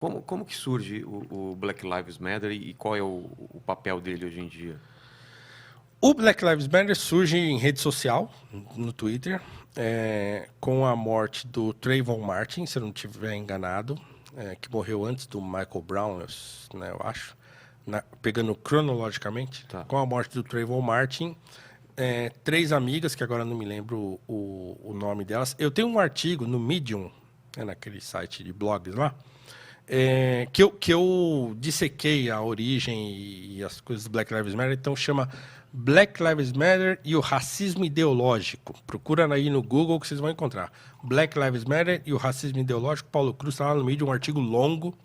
Como que surge o Black Lives Matter e qual é o papel dele hoje em dia? O Black Lives Matter surge em rede social, no Twitter, com a morte do Trayvon Martin, se eu não estiver enganado, que morreu antes do Michael Brown, né, eu acho, pegando cronologicamente, Tá. com a morte do Trayvon Martin, três amigas, que agora não me lembro o nome delas. Eu tenho um artigo no Medium, naquele site de blogs lá, que eu dissequei a origem e as coisas do Black Lives Matter, então chama Black Lives Matter e o racismo ideológico. Procura aí no Google que vocês vão encontrar. Black Lives Matter e o racismo ideológico. Paulo Cruz está lá no Medium, um artigo longo.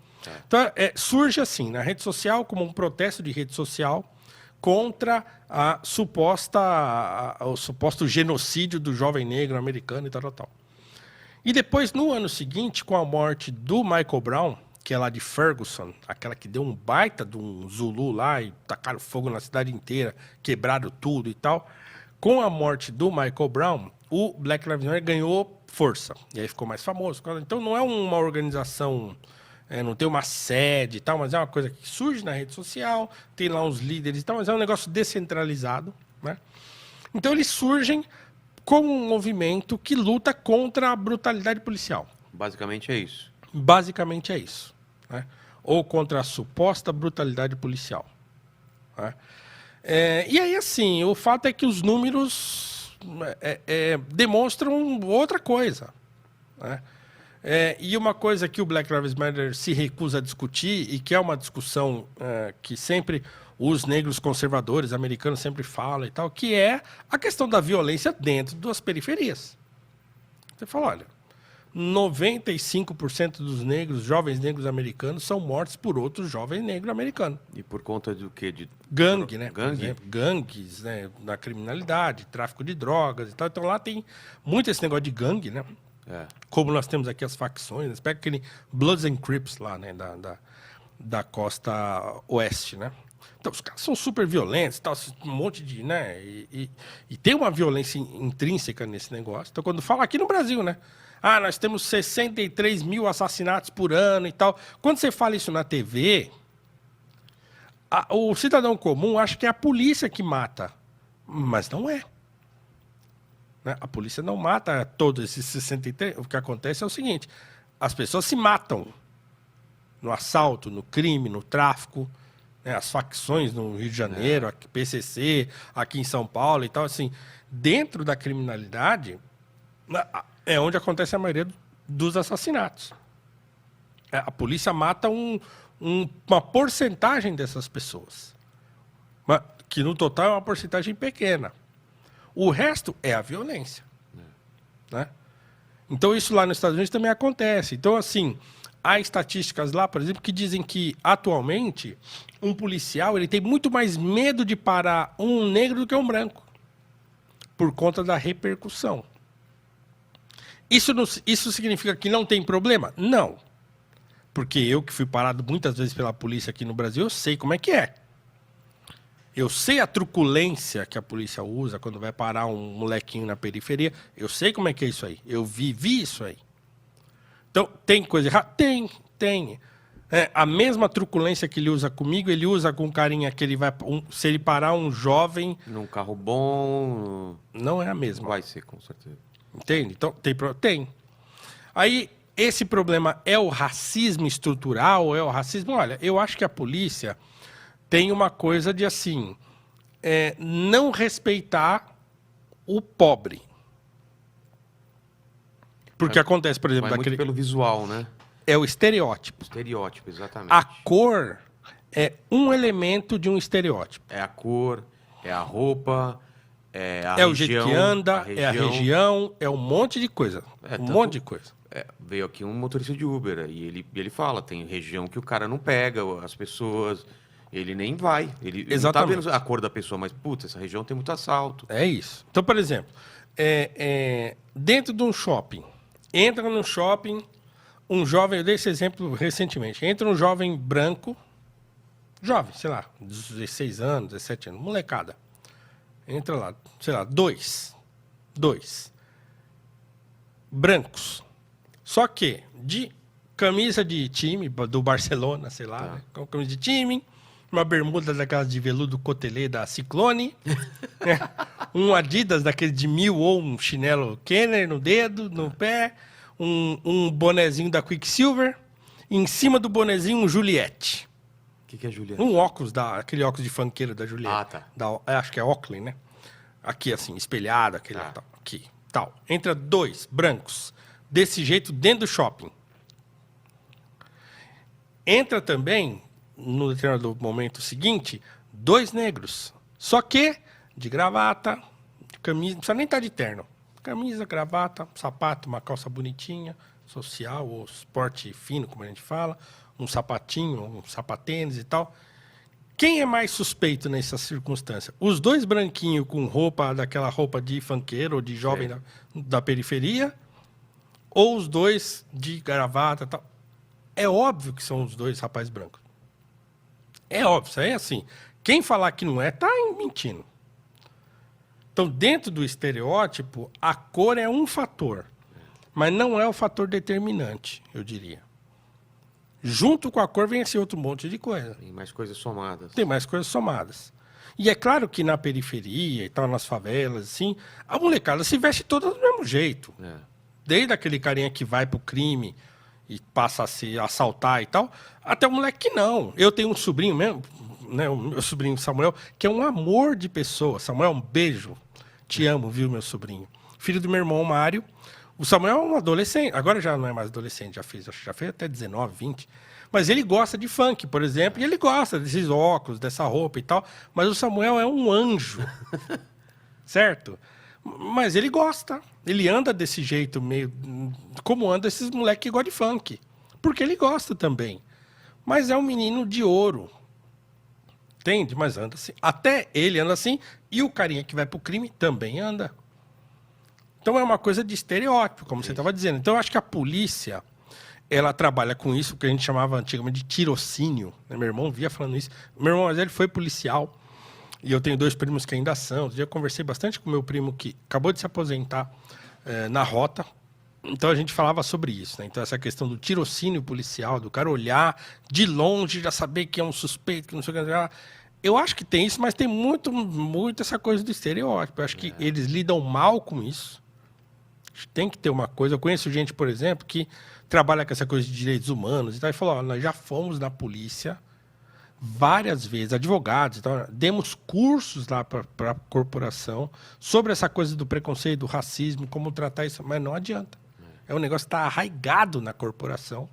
Então, surge assim, na rede social, como um protesto de rede social contra o suposto genocídio do jovem negro americano e tal, tal, tal. E depois, no ano seguinte, com a morte do Michael Brown, que é lá de Ferguson, aquela que deu um baita de um Zulu lá e tacaram fogo na cidade inteira, quebraram tudo e tal. Com a morte do Michael Brown, o Black Lives Matter ganhou força. E aí ficou mais famoso. Então não é uma organização, não tem uma sede e tal, mas é uma coisa que surge na rede social, tem lá uns líderes e tal, mas é um negócio descentralizado, né? Então eles surgem como um movimento que luta contra a brutalidade policial. Basicamente é isso. Basicamente é isso, né? Ou contra a suposta brutalidade policial, né? E aí, assim, o fato é que os números demonstram outra coisa, né? E uma coisa que o Black Lives Matter se recusa a discutir, e que é uma discussão que sempre os negros conservadores americanos sempre falam e tal, que é a questão da violência dentro das periferias. Você fala, olha, 95% dos negros, jovens negros americanos, são mortos por outros jovens negros americanos. E por conta do quê? Gangue, né? Por Gangue? exemplo, gangues, né? Na criminalidade, tráfico de drogas e tal. Então lá tem muito esse negócio de gangue, né? Como nós temos aqui as facções, né? Pega aquele Bloods and Crips lá, né? Da costa oeste, né? Então os caras são super violentos, tal, um monte de, né? E tem uma violência intrínseca nesse negócio. Então quando fala aqui no Brasil, né? Ah, nós temos 63 mil assassinatos por ano e tal. Quando você fala isso na TV, o cidadão comum acha que é a polícia que mata, mas não é. Né? A polícia não mata todos esses 63. O que acontece é o seguinte: as pessoas se matam no assalto, no crime, no tráfico, né? As facções no Rio de Janeiro, aqui, PCC, aqui em São Paulo e tal. Assim, dentro da criminalidade é onde acontece a maioria dos assassinatos. A polícia mata uma porcentagem dessas pessoas, que no total é uma porcentagem pequena. O resto é a violência. Né? Então, isso lá nos Estados Unidos também acontece. Então, assim, há estatísticas lá, por exemplo, que dizem que, atualmente, um policial ele tem muito mais medo de parar um negro do que um branco, por conta da repercussão. Isso significa que não tem problema? Não. Porque eu, que fui parado muitas vezes pela polícia aqui no Brasil, eu sei como é que é. Eu sei a truculência que a polícia usa quando vai parar um molequinho na periferia. Eu sei como é que é isso aí. Eu vivi isso aí. Então, tem coisa errada? Tem. A mesma truculência que ele usa comigo, ele usa com carinha que ele vai... se ele parar um jovem... Num carro bom... Não é a mesma. Vai ser, com certeza. Entende? Então, tem. Aí, esse problema é o racismo estrutural? É o racismo? Olha, eu acho que a polícia tem uma coisa de, assim, não respeitar o pobre. Porque acontece, por exemplo... Vai muito pelo visual, né? É o estereótipo. Estereótipo, exatamente. A cor é um elemento de um estereótipo. É a cor, é a roupa... É o jeito que anda, é a região, é um monte de coisa. Monte de coisa. Veio aqui um motorista de Uber e ele fala, tem região que o cara não pega as pessoas, ele nem vai. Ele não tá vendo a cor da pessoa, mas, putz, essa região tem muito assalto. É isso. Então, por exemplo, dentro de um shopping, entra no shopping um jovem, eu dei esse exemplo recentemente, entra um jovem branco, jovem, sei lá, 16 anos, 17 anos, molecada. Entra lá, sei lá, dois brancos. Só que de camisa de time, do Barcelona, sei lá, né? Com camisa de time, uma bermuda daquelas de veludo cotelê da Ciclone, né? Um Adidas daquele de 1000 ou um chinelo Kenner no dedo, no pé, um bonezinho da Quicksilver, e em cima do bonezinho um Juliette. O que é Juliette? Um óculos, aquele óculos de funkeiro da Juliette. Acho que é Oakley, né? Aqui, assim, espelhado, aquele tal. Aqui, tal. Entra 2 brancos, desse jeito, dentro do shopping. Entra também, no determinado momento seguinte, 2 negros. Só que de gravata, de camisa, não precisa nem estar de terno. Camisa, gravata, sapato, uma calça bonitinha, social, ou esporte fino, como a gente fala, um sapatinho, um sapatênis e tal. Quem é mais suspeito nessa circunstância? Os 2 branquinhos com daquela roupa de funkeiro ou de jovem da periferia, ou os 2 de gravata e tal? É óbvio que são os 2 rapazes brancos. É óbvio, isso aí é assim. Quem falar que não é, tá mentindo. Então, dentro do estereótipo, a cor é um fator, mas não é o fator determinante, eu diria. Junto com a cor vem esse outro monte de coisa. Tem mais coisas somadas. Tem mais coisas somadas. E é claro que na periferia e tal, nas favelas, assim, a molecada se veste toda do mesmo jeito. Desde aquele carinha que vai pro crime e passa a se assaltar e tal, até o moleque que não. Eu tenho um sobrinho mesmo, né, o meu sobrinho Samuel, que é um amor de pessoa. Samuel, um beijo. Te amo, viu, meu sobrinho? Filho do meu irmão, Mário. O Samuel é um adolescente. Agora já não é mais adolescente, já fez até 19, 20. Mas ele gosta de funk, por exemplo, e ele gosta desses óculos, dessa roupa e tal. Mas o Samuel é um anjo. Certo? Mas ele gosta. Ele anda desse jeito, meio como anda esses moleques que gostam de funk. Porque ele gosta também. Mas é um menino de ouro. Entende? Mas anda assim. Até ele anda assim. E o carinha que vai pro crime também anda. Então é uma coisa de estereótipo, como você estava dizendo. Então eu acho que a polícia, ela trabalha com isso, que a gente chamava antigamente de tirocínio. Meu irmão via falando isso. Meu irmão, mas ele foi policial. E eu tenho 2 primos que ainda são. Outro dia eu conversei bastante com o meu primo que acabou de se aposentar na rota. Então a gente falava sobre isso, né? Então essa questão do tirocínio policial, do cara olhar de longe, já saber que é um suspeito, que não sei o que. Eu acho que tem isso, mas tem muito essa coisa do estereótipo. Eu acho que eles lidam mal com isso. Tem que ter uma coisa. Eu conheço gente, por exemplo, que trabalha com essa coisa de direitos humanos e tal, e falou: nós já fomos na polícia várias vezes, advogados, então, demos cursos lá para a corporação sobre essa coisa do preconceito, do racismo, como tratar isso, mas não adianta. É um negócio que está arraigado na corporação.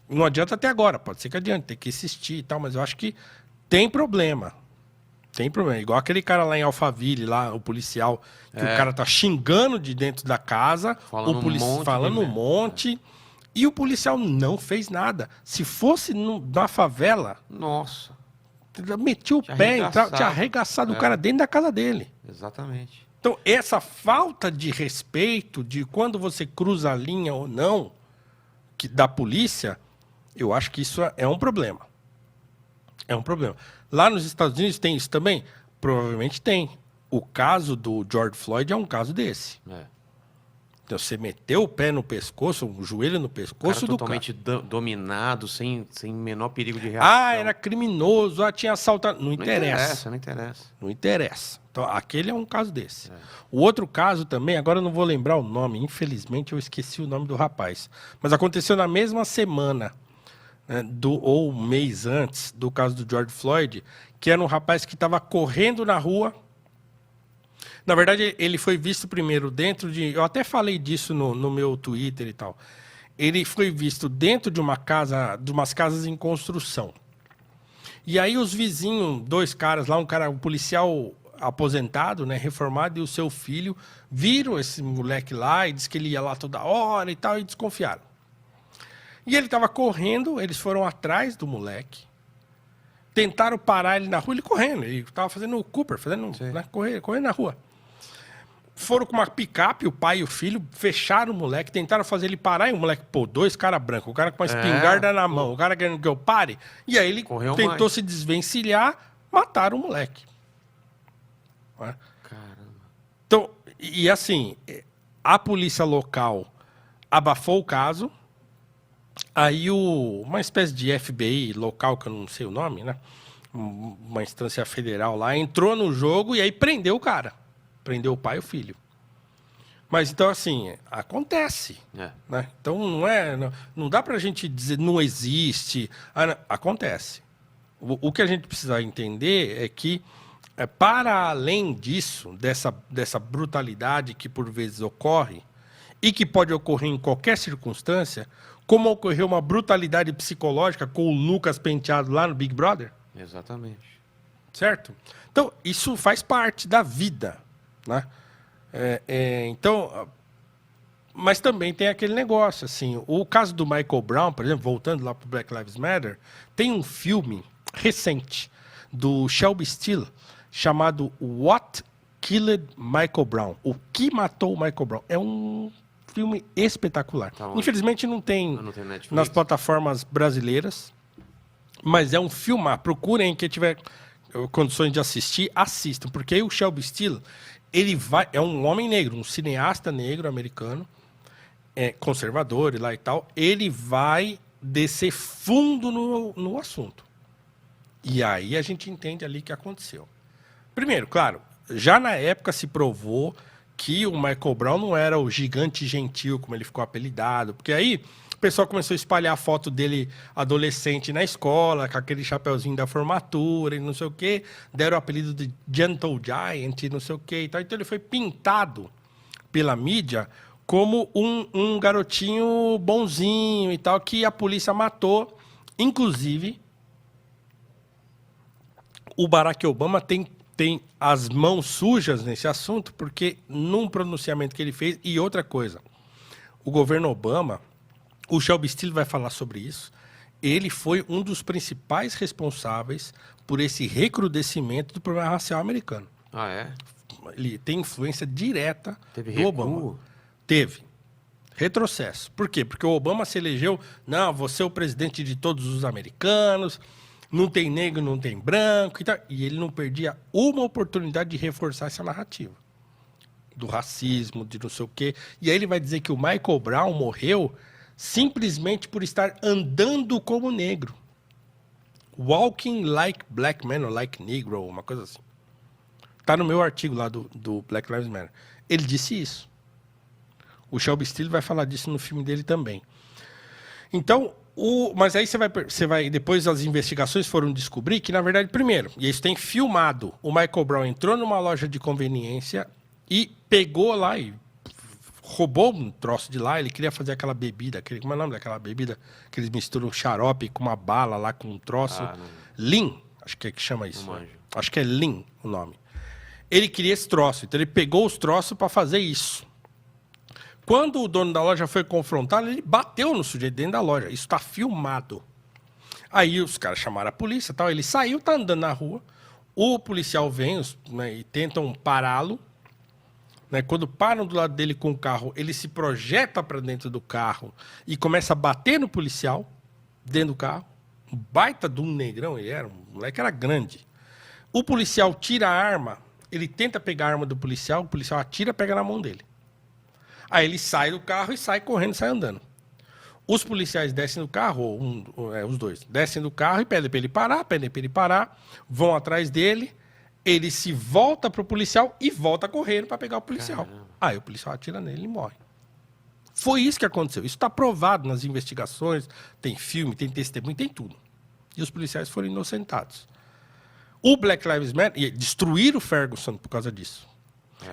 Não adianta até agora, pode ser que adiante, tem que insistir e tal, mas eu acho que tem problema. Tem problema. Igual aquele cara lá em Alphaville, lá, o policial, que o cara tá xingando de dentro da casa, falando um monte, e o policial não fez nada. Se fosse na favela, nossa, metia o pé, tinha arregaçado o cara dentro da casa dele. Exatamente. Então, essa falta de respeito de quando você cruza a linha ou não da polícia, eu acho que isso é um problema. É um problema. Lá nos Estados Unidos tem isso também? Provavelmente tem. O caso do George Floyd é um caso desse. Então, você meteu o pé no pescoço, o joelho no pescoço do cara. Totalmente dominado, sem menor perigo de reação. Era criminoso, tinha assaltado. Não interessa. Não interessa. Não interessa. Então, aquele é um caso desse. O outro caso também, agora eu não vou lembrar o nome, infelizmente eu esqueci o nome do rapaz. Mas aconteceu na mesma semana, né, ou um mês antes do caso do George Floyd, que era um rapaz que estava correndo na rua. Na verdade, ele foi visto primeiro dentro de... Eu até falei disso no meu Twitter e tal. Ele foi visto dentro de uma casa, de umas casas em construção. E aí os vizinhos, 2 caras lá, um policial aposentado, né, reformado, e o seu filho, viram esse moleque lá e disse que ele ia lá toda hora e tal, e desconfiaram. E ele estava correndo, eles foram atrás do moleque, tentaram parar ele na rua, ele correndo, ele estava fazendo o Cooper, né, correndo na rua. Foram com uma picape, o pai e o filho, fecharam o moleque, tentaram fazer ele parar, e o moleque, 2 caras brancos, o cara com uma espingarda na mão, o cara querendo que eu pare, e aí ele tentou se desvencilhar, mataram o moleque. Caramba. Então, e assim, a polícia local abafou o caso, Aí uma espécie de FBI local, que eu não sei o nome, né? Uma instância federal lá, entrou no jogo e aí prendeu o cara. Prendeu o pai e o filho. Mas então, assim, acontece. Né? Então não dá pra gente dizer não existe. Acontece. O que a gente precisa entender é que, para além disso, dessa brutalidade que por vezes ocorre, e que pode ocorrer em qualquer circunstância, como ocorreu uma brutalidade psicológica com o Lucas Penteado lá no Big Brother. Exatamente. Certo? Então, isso faz parte da vida. Né? Então, mas também tem aquele negócio, assim, o caso do Michael Brown, por exemplo, voltando lá para o Black Lives Matter, tem um filme recente do Shelby Steele chamado What Killed Michael Brown? O que matou o Michael Brown? É um filme espetacular. Tá, infelizmente não tem nas plataformas brasileiras, mas é um filme. Procurem, quem tiver condições de assistir, assistam, porque aí o Shelby Steele, é um homem negro, um cineasta negro americano, conservador e lá e tal, ele vai descer fundo no assunto. E aí a gente entende ali o que aconteceu. Primeiro, claro, já na época se provou que o Michael Brown não era o gigante gentil, como ele ficou apelidado, porque aí o pessoal começou a espalhar a foto dele adolescente na escola, com aquele chapeuzinho da formatura e não sei o quê, deram o apelido de Gentle Giant e não sei o quê e tal. Então ele foi pintado pela mídia como um garotinho bonzinho e tal, que a polícia matou. Inclusive, o Barack Obama tem as mãos sujas nesse assunto, porque num pronunciamento que ele fez, e outra coisa, o governo Obama, o Shelby Steele vai falar sobre isso, ele foi um dos principais responsáveis por esse recrudescimento do problema racial americano. Ah, é? Ele tem influência direta do Obama. Teve. Retrocesso. Por quê? Porque o Obama se elegeu, não, você é o presidente de todos os americanos, não tem negro, não tem branco e tal. E ele não perdia uma oportunidade de reforçar essa narrativa. Do racismo, de não sei o quê. E aí ele vai dizer que o Michael Brown morreu simplesmente por estar andando como negro. Walking like black man or like negro, uma coisa assim. Tá no meu artigo lá do Black Lives Matter. Ele disse isso. O Shelby Steele vai falar disso no filme dele também. Então, mas aí você vai... Depois as investigações foram descobrir que, na verdade, primeiro, e isso tem filmado, o Michael Brown entrou numa loja de conveniência e pegou lá e roubou um troço de lá. Ele queria fazer aquela bebida, como é o nome daquela bebida? Que eles misturam xarope com uma bala lá, com um troço. Lean, acho que é que chama isso. Né? Acho que é Lean o nome. Ele queria esse troço, então ele pegou os troços para fazer isso. Quando o dono da loja foi confrontado, ele bateu no sujeito dentro da loja. Isso está filmado. Aí os caras chamaram a polícia, tal. Ele saiu, tá andando na rua. O policial vem, né, e tentam pará-lo. Né? Quando param do lado dele com o carro, ele se projeta para dentro do carro e começa a bater no policial dentro do carro. Um baita de um negrão, o moleque era grande. O policial tira a arma, ele tenta pegar a arma do policial, o policial atira, pega na mão dele. Aí ele sai do carro e sai correndo, sai andando. Os policiais descem do carro, os dois, descem do carro e pedem para ele parar, vão atrás dele, ele se volta para o policial e volta correndo para pegar o policial. Caramba. Aí o policial atira nele e morre. Foi isso que aconteceu. Isso está provado nas investigações, tem filme, tem testemunho, tem tudo. E os policiais foram inocentados. O Black Lives Matter destruíram o Ferguson por causa disso.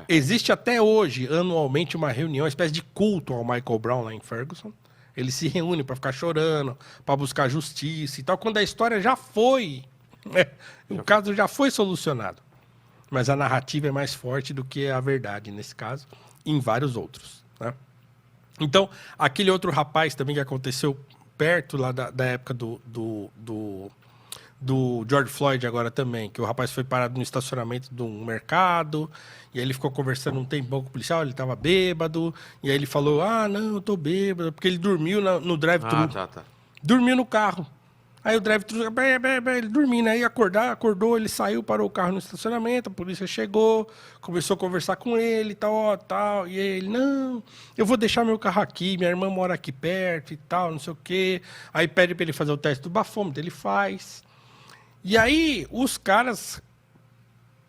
Existe até hoje, anualmente, uma reunião, uma espécie de culto ao Michael Brown lá em Ferguson. Eles se reúnem para ficar chorando, para buscar justiça e tal, quando a história já foi... o caso já foi solucionado. Mas a narrativa é mais forte do que a verdade, nesse caso, e em vários outros. Né? Então, aquele outro rapaz também que aconteceu perto lá da época do George Floyd agora também, que o rapaz foi parado no estacionamento de um mercado, e aí ele ficou conversando um tempão com o policial, ele estava bêbado, e aí ele falou, não, eu tô bêbado, porque ele dormiu no drive-thru. Tá. Dormiu no carro. Aí o drive-thru, ele dormindo, aí acordou, ele saiu, parou o carro no estacionamento, a polícia chegou, começou a conversar com ele, tal, e ele, não, eu vou deixar meu carro aqui, minha irmã mora aqui perto e tal, não sei o quê. Aí pede para ele fazer o teste do bafômetro, ele faz. E aí os caras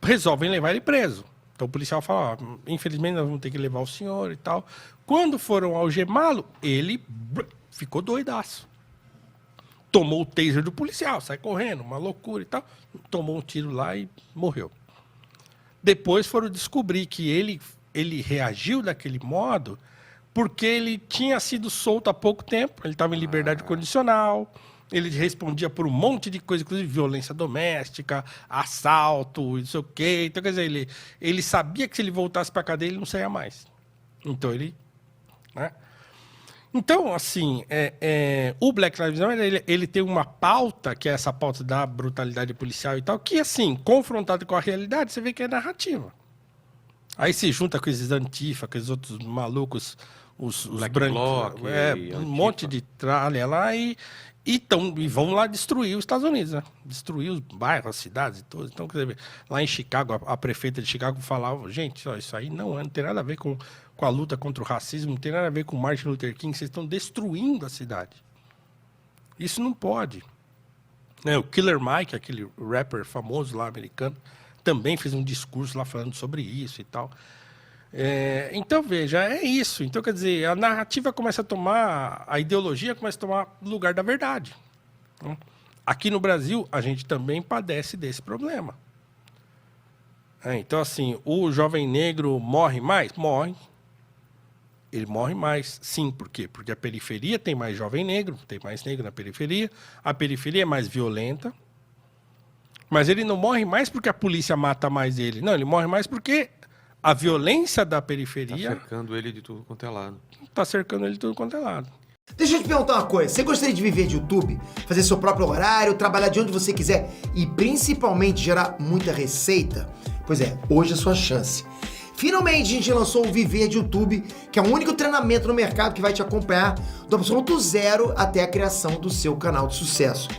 resolvem levar ele preso. Então o policial fala, ó, infelizmente nós vamos ter que levar o senhor e tal. Quando foram algemá-lo, ele ficou doidaço. Tomou o taser do policial, sai correndo, uma loucura e tal. Tomou um tiro lá e morreu. Depois foram descobrir que ele reagiu daquele modo porque ele tinha sido solto há pouco tempo, ele estava em liberdade condicional, ele respondia por um monte de coisa, inclusive violência doméstica, assalto, não sei o quê. Então, quer dizer, ele sabia que se ele voltasse para a cadeia, ele não saía mais. Então, ele... Né? Então, assim, o Black Lives Matter, ele tem uma pauta, que é essa pauta da brutalidade policial e tal, que, assim, confrontado com a realidade, você vê que é narrativa. Aí se junta com esses antifa, com esses outros malucos, os brancos, um monte de tralha lá, e vão lá destruir os Estados Unidos, né? Destruir os bairros, as cidades e todos. Então, quer dizer, lá em Chicago, a prefeita de Chicago falava, gente, ó, isso aí não tem nada a ver com a luta contra o racismo, não tem nada a ver com Martin Luther King, vocês estão destruindo a cidade. Isso não pode. O Killer Mike, aquele rapper famoso lá, americano, também fez um discurso lá falando sobre isso e tal. Então, veja, é isso. Então, quer dizer, a narrativa começa a tomar, a ideologia começa a tomar lugar da verdade. Aqui no Brasil, a gente também padece desse problema. Então, assim, o jovem negro morre mais? Morre. Ele morre mais, sim. Por quê? Porque a periferia tem mais jovem negro, tem mais negro na periferia, a periferia é mais violenta, mas ele não morre mais porque a polícia mata mais ele. Não, ele morre mais porque a violência da periferia... Está cercando ele de tudo quanto é lado. Está cercando ele de tudo quanto é lado. Deixa eu te perguntar uma coisa. Você gostaria de viver de YouTube? Fazer seu próprio horário, trabalhar de onde você quiser e principalmente gerar muita receita? Pois é, hoje é a sua chance. Finalmente a gente lançou o Viver de YouTube, que é o único treinamento no mercado que vai te acompanhar do absoluto zero até a criação do seu canal de sucesso.